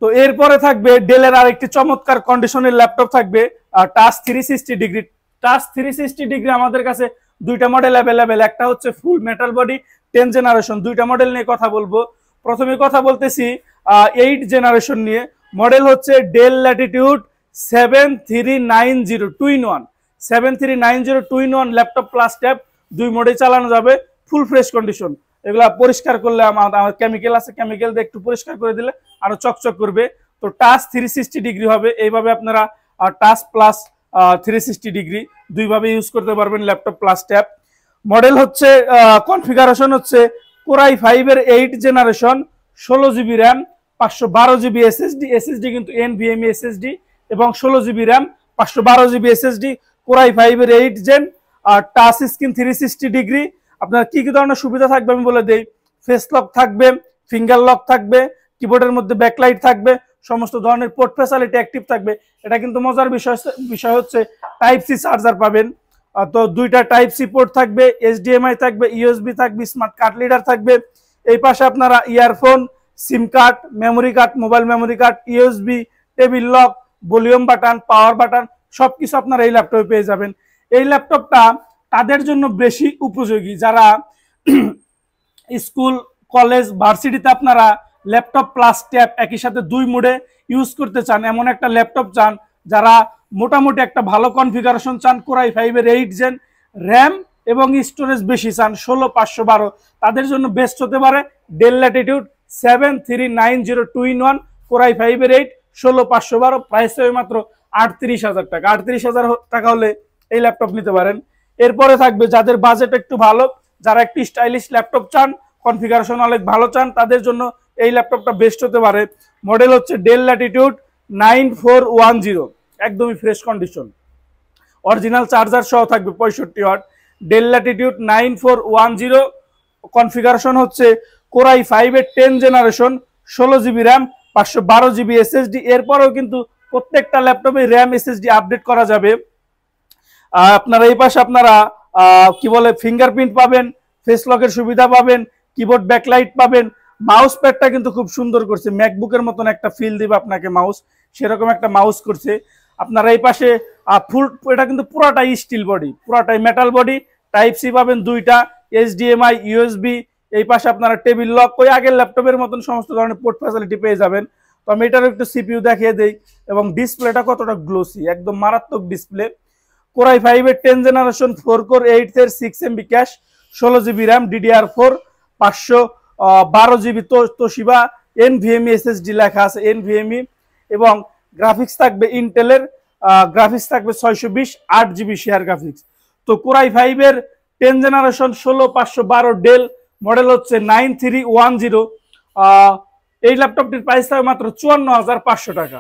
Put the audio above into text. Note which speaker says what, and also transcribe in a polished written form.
Speaker 1: তো এরপরে থাকবে ডেলের আরেকটি চমৎকার কন্ডিশনের ল্যাপটপ থাকবে টাচ 360 ডিগ্রি। টাচ 360 ডিগ্রি আমাদের কাছে দুইটা মডেল অ্যাভেলেবেল, একটা হচ্ছে ফুল মেটাল বডি 10 জেনারেশন। দুইটা মডেল নিয়ে কথা বলবো। প্রথমে কথা বলতেছি 8 জেনারেশন নিয়ে। মডেল হচ্ছে del Latitude 7390 2-in-1। 7390 2-in-1 laptop plus tab, দুই মোডে চালানো যাবে, ফুল ফ্রেশ কন্ডিশন। এগুলা পরিষ্কার করলে আমার কেমিক্যাল আছে, কেমিক্যাল দিয়ে একটু পরিষ্কার করে দিলে আরো চকচক করবে। তো টাচ 360 ডিগ্রি হবে, এইভাবে আপনারা টাচ প্লাস 360 ডিগ্রি দুইভাবে ইউজ করতে পারবেন ল্যাপটপ প্লাস ট্যাব। মডেল হচ্ছে কনফিগারেশন হচ্ছে কোরাই 5 এর 8 generation, 16 GB RAM, 512 GB SSD. SSD কিন্তু এনভিএমই এসএসডি, এবং 16 GB RAM, 512 GB SSD, core i 5 এর 8 জেন। আর টাচ স্ক্রিন 360 ডিগ্রি। আপনার কি কি ধরনের সুবিধা থাকবে আমি বলে দেই। ফেস লক থাকবে, ফিঙ্গার লক থাকবে, কিবোর্ডের মধ্যে ব্যাকলাইট থাকবে, সমস্ত ধরনের পোর্ট ফ্যাসিলিটি অ্যাক্টিভ থাকবে। এটা কিন্তু মজার বিষয় হচ্ছে টাইপ সি চার্জার পাবেন। তো দুইটা টাইপ সি পোর্ট থাকবে, এইচডিএমআই থাকবে, ইউএসবি থাকবে, স্মার্ট কার্ড লিডার থাকবে। এই পাশে আপনারা ইয়ারফোন, সিম card, memory card, mobile memory card, USB, table lock, volume button, power button সবকিছু আপনারা এই ল্যাপটপে পেয়ে যাবেন। এই ল্যাপটপটা তাদের জন্য বেশি উপযোগী যারা স্কুল, কলেজ, ভার্সিটিতে আপনারা ল্যাপটপ প্লাস ট্যাব একই সাথে দুই মোডে ইউজ করতে চান, এমন একটা ল্যাপটপ চান, যারা মোটামুটি একটা ভালো কনফিগারেশন চান, কোরাই 5 এর 8 জেন, র্যাম এবং স্টোরেজ বেশি চান 16512, তাদের জন্য বেস্ট হতে পারে ডেল ল্যাটিটিউড 7390 2-in-1 কোরাই 5 এর 8, 16512। প্রাইস হবে মাত্র 38,000 টাকা। 38,000 টাকা হলে এই ল্যাপটপ নিতে পারেন। এরপরে থাকবে যাদের বাজেট একটু ভালো, যারা একটু স্টাইলিশ ল্যাপটপ চান, কনফিগারেশন অনেক ভালো চান, তাদের জন্য এই ল্যাপটপটা বেস্ট হতে পারে। মডেল হচ্ছে ডেল ল্যাটিটিউড 9410, একদমই ফ্রেশ কন্ডিশন, অরিজিনাল চার্জার সহ থাকবে 65 ওয়াট। ডেল ল্যাটিটিউড 9410, কনফিগারেশন হচ্ছে কোরাই 5 এর 10 generation, 16 GB RAM, 512 GB SSD. এরপরেও কিন্তু প্রত্যেকটা ল্যাপটপে র্যাম এসএসডি আপডেট করা যাবে। আপনারা এই পাশে আপনারা কি বলে ফিঙ্গারপ্রিন্ট পাবেন, ফেস লকের সুবিধা পাবেন, কিবোর্ড ব্যাকলাইট পাবেন। মাউস প্যাডটা কিন্তু খুব সুন্দর করছে, ম্যাকবুকের মতন একটা ফিল দিবে আপনাকে মাউস, সেরকম একটা মাউস করছে। আপনারা এই পাশে ফুল, এটা কিন্তু পুরাটাই স্টিল বডি, পুরাটাই মেটাল বডি, টাইপ সি পাবেন দুইটা, এইচডিএমআই, ইউএসবি। এই পাশে আপনারা টেবিল লক, ওই আগের ল্যাপটপের মতন সমস্ত ধরনের পোর্ট ফ্যাসিলিটি পেয়ে যাবেন। তো আমি এটার একটু সিপিইউ দেখিয়ে দেই, এবং ডিসপ্লেটা কতটা গ্লোসি, একদম মারাত্মক ডিসপ্লে। কোরাই 5 এর 10 জেনারেশন, 4 কোর 8 এর 6 MB cash, 16 GB RAM, DDR4, 512 GB Toshiba NVMe SSD লেখা আছে, এনভিএমই। এবং গ্রাফিক্স থাকবে ইন্টেলের, গ্রাফিক্স থাকবে 620, 8 জিবি শেয়ার গ্রাফিক্স। তো কোরাই 5 এর 10 জেনারেশন, 16512, ডেল, মডেল হচ্ছে 9310। এই ল্যাপটপটির প্রাইস থাকবে মাত্র 54,500 টাকা।